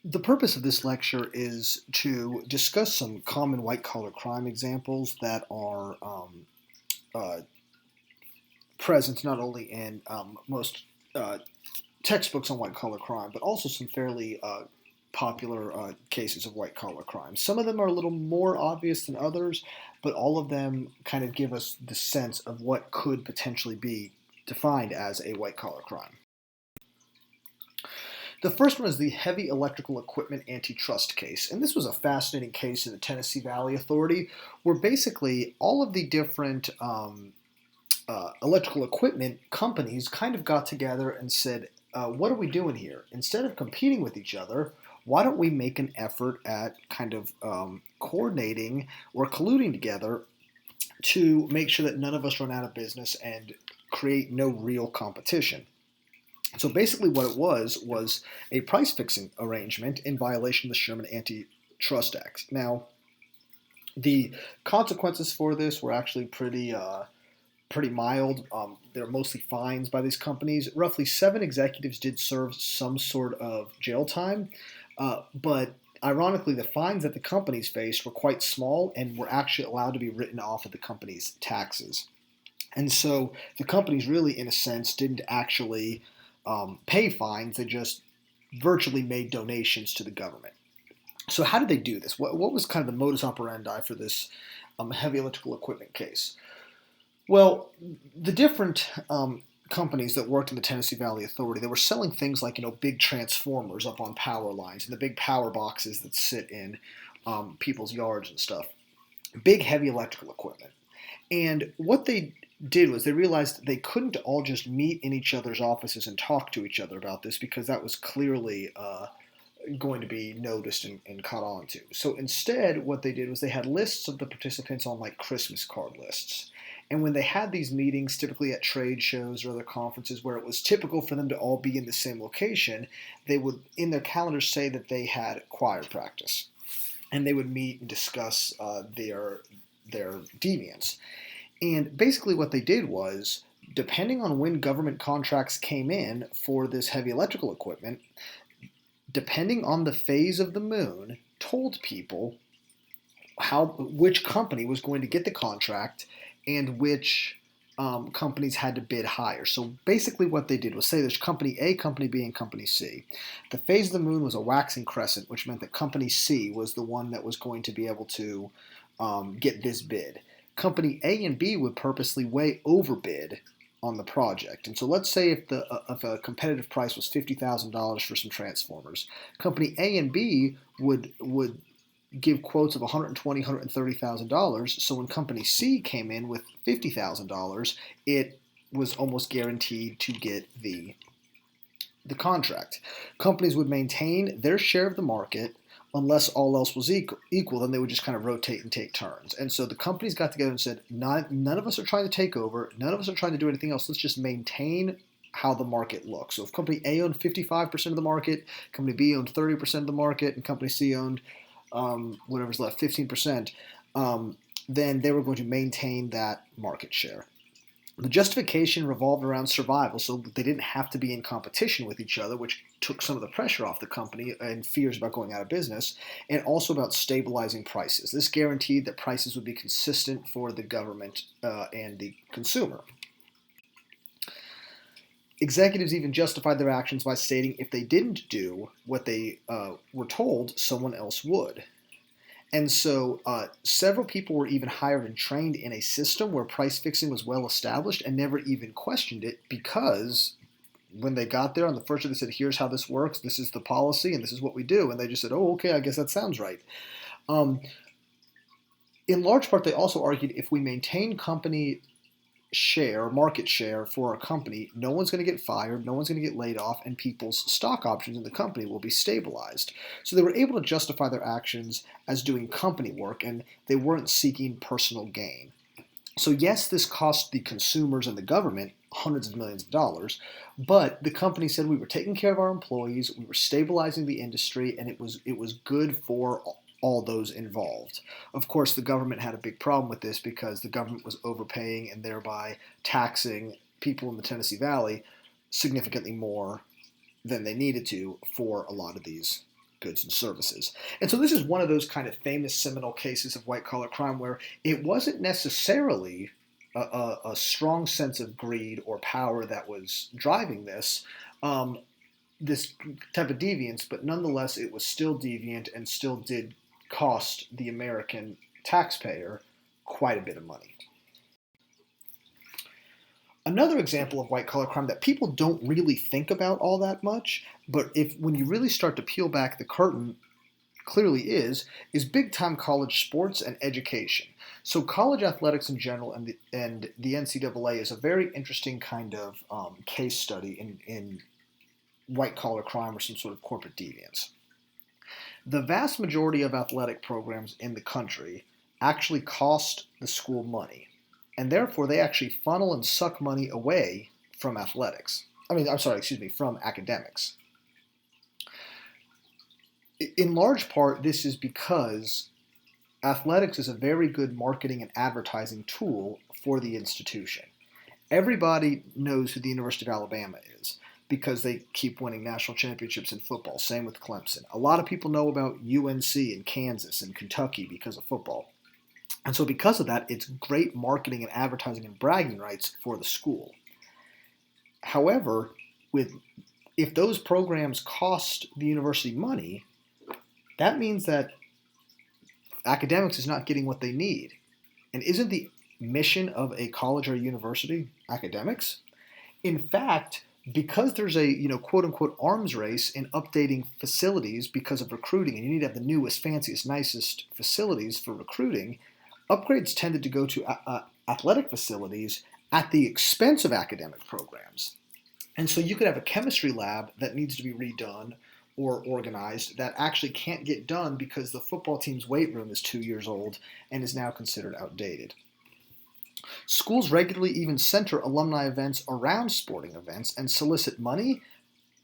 The purpose of this lecture is to discuss some common white-collar crime examples that are uh, present not only in most uh, textbooks on white-collar crime, but also some fairly popular cases of white-collar crime. Some of them are a little more obvious than others, but all of them kind of give us the sense of what could potentially be defined as a white-collar crime. The first one is the heavy electrical equipment antitrust case. And this was a fascinating case in the Tennessee Valley Authority where basically all of the different electrical equipment companies kind of got together and said, what are we doing here? Instead of competing with each other, why don't we make an effort at kind of coordinating or colluding together to make sure that none of us run out of business and create no real competition? So basically what it was a price fixing arrangement in violation of the Sherman Antitrust Act. Now, the consequences for this were actually pretty mild. They're mostly fines by these companies. Roughly 7 executives did serve some sort of jail time, but ironically, the fines that the companies faced were quite small and were actually allowed to be written off of the company's taxes. And so the companies really, in a sense, didn't actually pay fines. They just virtually made donations to the government. So how did they do this? What was kind of the modus operandi for this heavy electrical equipment case? Well, the different companies that worked in the Tennessee Valley Authority, they were selling things like big transformers up on power lines and the big power boxes that sit in people's yards and stuff. Big heavy electrical equipment. And what they did was they realized they couldn't all just meet in each other's offices and talk to each other about this because that was clearly going to be noticed and caught on to. So instead, what they did was they had lists of the participants on like Christmas card lists. And when they had these meetings, typically at trade shows or other conferences where it was typical for them to all be in the same location, they would, in their calendars, say that they had choir practice. And they would meet and discuss their deviance. And basically what they did was, depending on when government contracts came in for this heavy electrical equipment, depending on the phase of the moon, told people which company was going to get the contract and which companies had to bid higher. So basically what they did was say there's company A, company B, and company C. The phase of the moon was a waxing crescent, which meant that company C was the one that was going to be able to get this bid. Company A and B would purposely way overbid on the project. And so let's say if a competitive price was $50,000 for some transformers, company A and B would give quotes of $120,000, $130,000. So when company C came in with $50,000, it was almost guaranteed to get the contract. Companies would maintain their share of the market unless all else was equal, then they would just kind of rotate and take turns. And so the companies got together and said, none of us are trying to take over, none of us are trying to do anything else, let's just maintain how the market looks. So if company A owned 55% of the market, company B owned 30% of the market, and company C owned whatever's left, 15%, then they were going to maintain that market share. The justification revolved around survival, so they didn't have to be in competition with each other, which took some of the pressure off the company and fears about going out of business, and also about stabilizing prices. This guaranteed that prices would be consistent for the government and the consumer. Executives even justified their actions by stating if they didn't do what they were told, someone else would. And so several people were even hired and trained in a system where price fixing was well established and never even questioned it, because when they got there on the first day they said, here's how this works, this is the policy, and this is what we do. And they just said, oh, okay, I guess that sounds right. In large part, they also argued if we maintain company share, market share for our company, no one's going to get fired, no one's going to get laid off, and people's stock options in the company will be stabilized. So they were able to justify their actions as doing company work, and they weren't seeking personal gain. So yes, this cost the consumers and the government hundreds of millions of dollars, but the company said we were taking care of our employees, we were stabilizing the industry, and it was good for all those involved. Of course, the government had a big problem with this because the government was overpaying and thereby taxing people in the Tennessee Valley significantly more than they needed to for a lot of these goods and services. And so this is one of those kind of famous seminal cases of white-collar crime where it wasn't necessarily a strong sense of greed or power that was driving this type of deviance, but nonetheless it was still deviant and still did cost the American taxpayer quite a bit of money. Another example of white-collar crime that people don't really think about all that much, but when you really start to peel back the curtain, clearly is big-time college sports and education. So college athletics in general and the NCAA is a very interesting kind of case study in white-collar crime or some sort of corporate deviance. The vast majority of athletic programs in the country actually cost the school money, and therefore they actually funnel and suck money away from from academics. In large part, this is because athletics is a very good marketing and advertising tool for the institution. Everybody knows who the University of Alabama is because they keep winning national championships in football. Same with Clemson. A lot of people know about UNC and Kansas and Kentucky because of football. And so because of that, it's great marketing and advertising and bragging rights for the school. However, if those programs cost the university money, that means that academics is not getting what they need. And isn't the mission of a college or a university academics? In fact, because there's a quote-unquote arms race in updating facilities because of recruiting, and you need to have the newest, fanciest, nicest facilities for recruiting, upgrades tended to go to athletic facilities at the expense of academic programs. And so you could have a chemistry lab that needs to be redone or organized that actually can't get done because the football team's weight room is 2 years old and is now considered outdated. Schools regularly even center alumni events around sporting events and solicit money,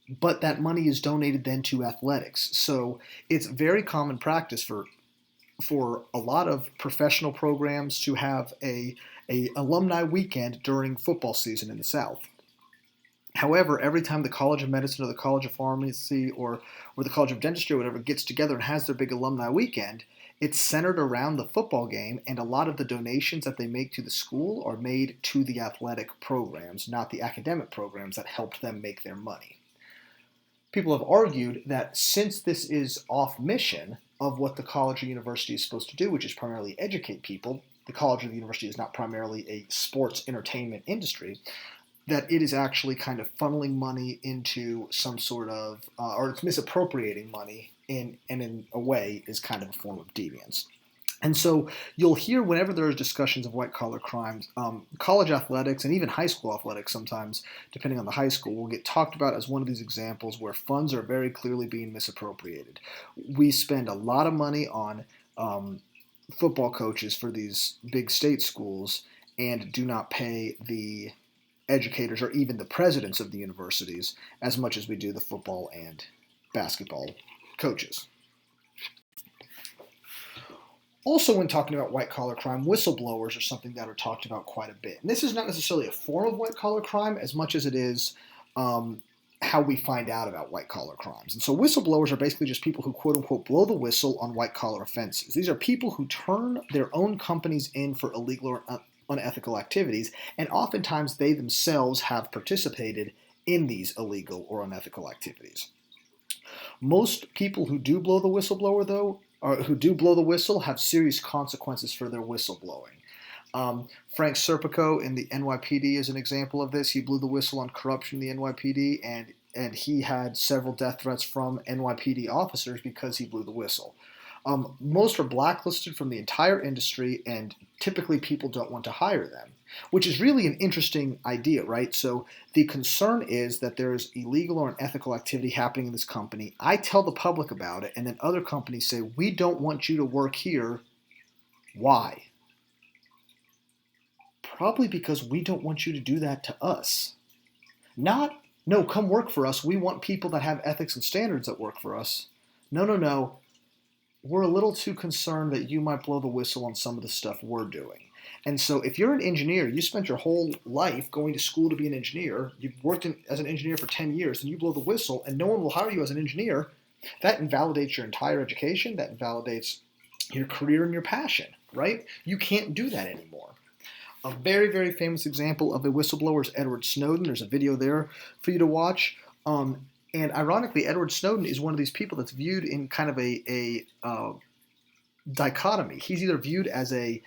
but that money is donated then to athletics. So it's very common practice for a lot of professional programs to have a alumni weekend during football season in the South. However, every time the College of Medicine or the College of Pharmacy or the College of Dentistry or whatever gets together and has their big alumni weekend, it's centered around the football game, and a lot of the donations that they make to the school are made to the athletic programs, not the academic programs that helped them make their money. People have argued that since this is off mission of what the college or university is supposed to do, which is primarily educate people, the college or the university is not primarily a sports entertainment industry, that it is actually kind of funneling money into some sort of, or it's misappropriating money and in a way is kind of a form of deviance. And so you'll hear whenever there are discussions of white-collar crimes, college athletics and even high school athletics sometimes, depending on the high school, will get talked about as one of these examples where funds are very clearly being misappropriated. We spend a lot of money on football coaches for these big state schools and do not pay the educators or even the presidents of the universities as much as we do the football and basketball coaches. Also, when talking about white-collar crime, whistleblowers are something that are talked about quite a bit. And this is not necessarily a form of white-collar crime as much as it is how we find out about white-collar crimes. And so whistleblowers are basically just people who, quote-unquote, blow the whistle on white-collar offenses. These are people who turn their own companies in for illegal or unethical activities, and oftentimes they themselves have participated in these illegal or unethical activities. Most people who do blow the whistleblower, though, or who do blow the whistle, have serious consequences for their whistleblowing. Frank Serpico in the NYPD is an example of this. He blew the whistle on corruption in the NYPD, and he had several death threats from NYPD officers because he blew the whistle. Most are blacklisted from the entire industry, and typically people don't want to hire them, which is really an interesting idea, right? So the concern is that there's illegal or unethical activity happening in this company. I tell the public about it, and then other companies say, we don't want you to work here. Why? Probably because we don't want you to do that to us. No, come work for us. We want people that have ethics and standards that work for us. No. We're a little too concerned that you might blow the whistle on some of the stuff we're doing. And so if you're an engineer, you spent your whole life going to school to be an engineer, you've worked as an engineer for 10 years, and you blow the whistle, and no one will hire you as an engineer, That invalidates your entire education. That invalidates your career and your passion, right? You can't do that anymore. A very, very famous example of a whistleblower is Edward Snowden. There's a video there for you to watch. And ironically, Edward Snowden is one of these people that's viewed in kind of a dichotomy. He's either viewed as a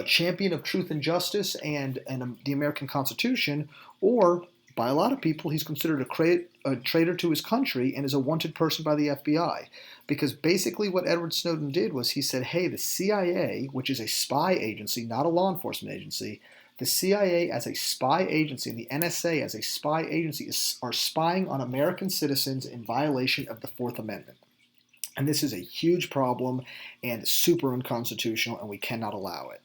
champion of truth and justice and the American Constitution, or by a lot of people, he's considered a traitor to his country and is a wanted person by the FBI. Because basically what Edward Snowden did was he said, hey, the CIA, which is a spy agency, not a law enforcement agency, the CIA as a spy agency and the NSA as a spy agency are spying on American citizens in violation of the Fourth Amendment. And this is a huge problem and super unconstitutional, and we cannot allow it.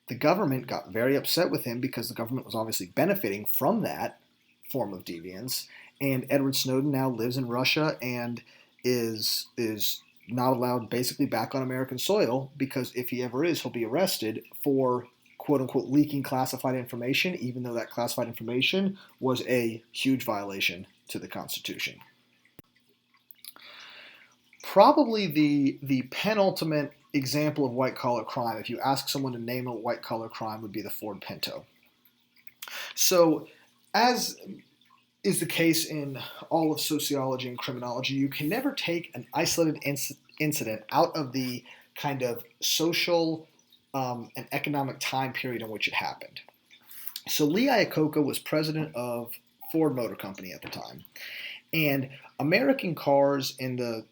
The government got very upset with him because the government was obviously benefiting from that form of deviance, and Edward Snowden now lives in Russia and is not allowed basically back on American soil, because if he ever is, he'll be arrested for quote-unquote leaking classified information, even though that classified information was a huge violation to the Constitution. Probably the penultimate example of white-collar crime, if you ask someone to name a white-collar crime, would be the Ford Pinto. So, as is the case in all of sociology and criminology, you can never take an isolated incident out of the kind of social and economic time period in which it happened. So Lee Iacocca was president of Ford Motor Company at the time, and American cars in the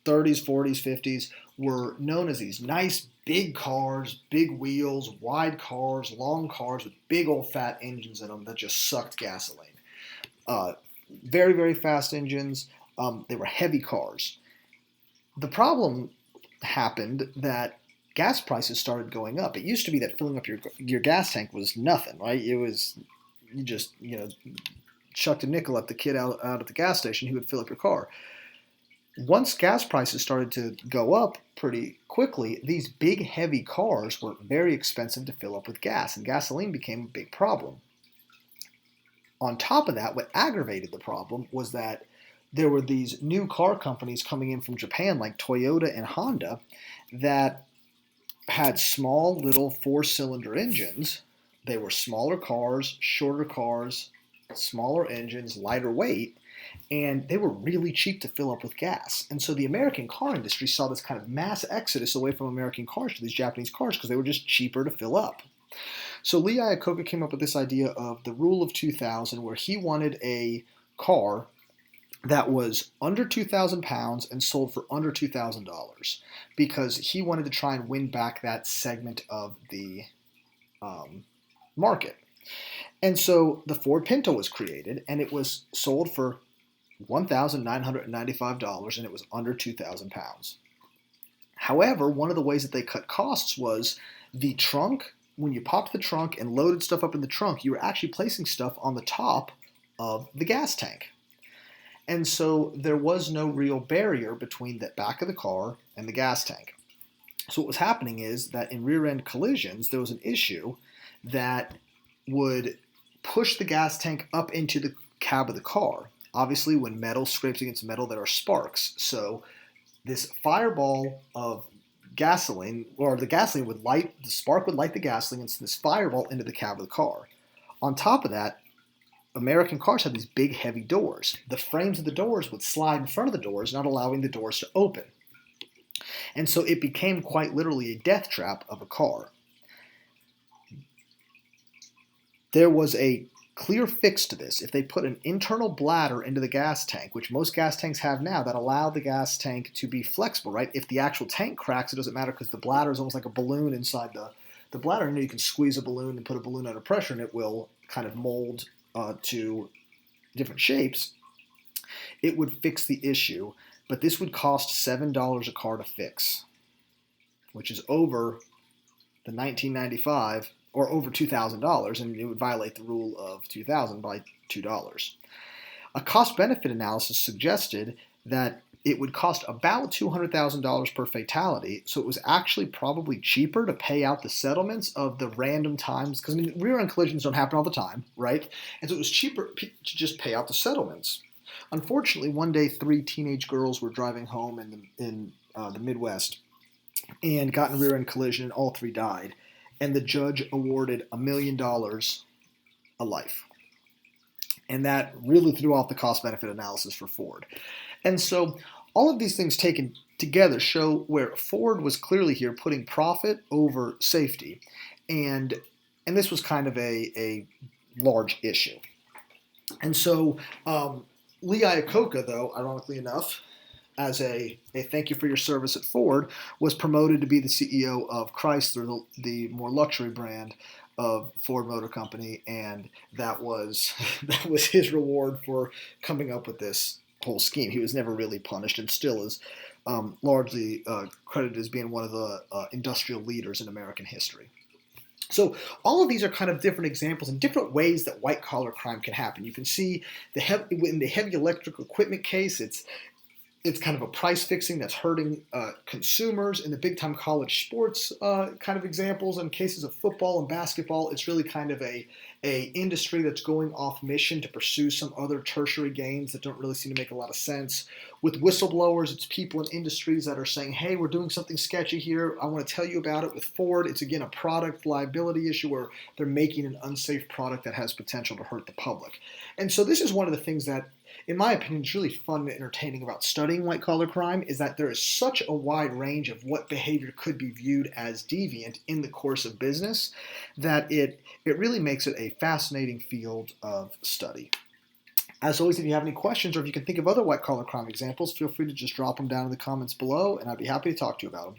30s, 40s, 50s were known as these nice big cars, big wheels, wide cars, long cars with big old fat engines in them that just sucked gasoline. Very, very fast engines. They were heavy cars. The problem happened that gas prices started going up. It used to be that filling up your gas tank was nothing, right? It was, you just, chucked a nickel at the kid out at the gas station, he would fill up your car. Once gas prices started to go up pretty quickly, these big, heavy cars were very expensive to fill up with gas, and gasoline became a big problem. On top of that, what aggravated the problem was that there were these new car companies coming in from Japan, like Toyota and Honda, that had small little four-cylinder engines. They were smaller cars, shorter cars, smaller engines, lighter weight, and they were really cheap to fill up with gas. And so the American car industry saw this kind of mass exodus away from American cars to these Japanese cars because they were just cheaper to fill up. So Lee Iacocca came up with this idea of the rule of 2,000, where he wanted a car that was under 2,000 pounds and sold for under $2,000 because he wanted to try and win back that segment of the market. And so the Ford Pinto was created, and it was sold for $1,995, and it was under 2,000 pounds. However, one of the ways that they cut costs was the trunk. When you popped the trunk and loaded stuff up in the trunk, you were actually placing stuff on the top of the gas tank. And so there was no real barrier between the back of the car and the gas tank. So what was happening is that in rear-end collisions, there was an issue that would push the gas tank up into the cab of the car. Obviously, when metal scrapes against metal, there are sparks. So this fireball of gasoline, or the gasoline would light, the spark would light the gasoline and send this fireball into the cab of the car. On top of that, American cars had these big, heavy doors. The frames of the doors would slide in front of the doors, not allowing the doors to open. And so it became quite literally a death trap of a car. There was a clear fix to this. If they put an internal bladder into the gas tank, which most gas tanks have now, that allow the gas tank to be flexible, right? If the actual tank cracks, it doesn't matter because the bladder is almost like a balloon inside the bladder. You can squeeze a balloon and put a balloon under pressure, and it will kind of mold to different shapes. It would fix the issue, but this would cost $7 a car to fix, which is over the $1995 or over $2,000, and it would violate the rule of 2,000 by $2. A cost-benefit analysis suggested that it would cost about $200,000 per fatality, so it was actually probably cheaper to pay out the settlements of the random times, because rear-end collisions don't happen all the time, right? And so it was cheaper to just pay out the settlements. Unfortunately, one day, three teenage girls were driving home in the Midwest and got in a rear-end collision, and all three died. And the judge awarded $1 million a life. And that really threw off the cost-benefit analysis for Ford. And so all of these things taken together show where Ford was clearly here putting profit over safety. And this was kind of a large issue. And so Lee Iacocca, though, ironically enough, as a thank you for your service at Ford, was promoted to be the CEO of Chrysler, the more luxury brand of Ford Motor Company, and that was his reward for coming up with this whole scheme. He was never really punished, and still is largely credited as being one of the industrial leaders in American history. So all of these are kind of different examples and different ways that white-collar crime can happen. You can see in the heavy electrical equipment case, it's kind of a price fixing that's hurting consumers. In the big-time college sports kind of examples and cases of football and basketball, it's really kind of a industry that's going off mission to pursue some other tertiary gains that don't really seem to make a lot of sense. With whistleblowers, it's people in industries that are saying, hey, we're doing something sketchy here. I want to tell you about it. With Ford, it's again a product liability issue where they're making an unsafe product that has potential to hurt the public. And so this is one of the things that, in my opinion, is really fun and entertaining about studying white-collar crime, is that there is such a wide range of what behavior could be viewed as deviant in the course of business that it really makes it a fascinating field of study. As always, if you have any questions or if you can think of other white-collar crime examples, feel free to just drop them down in the comments below, and I'd be happy to talk to you about them.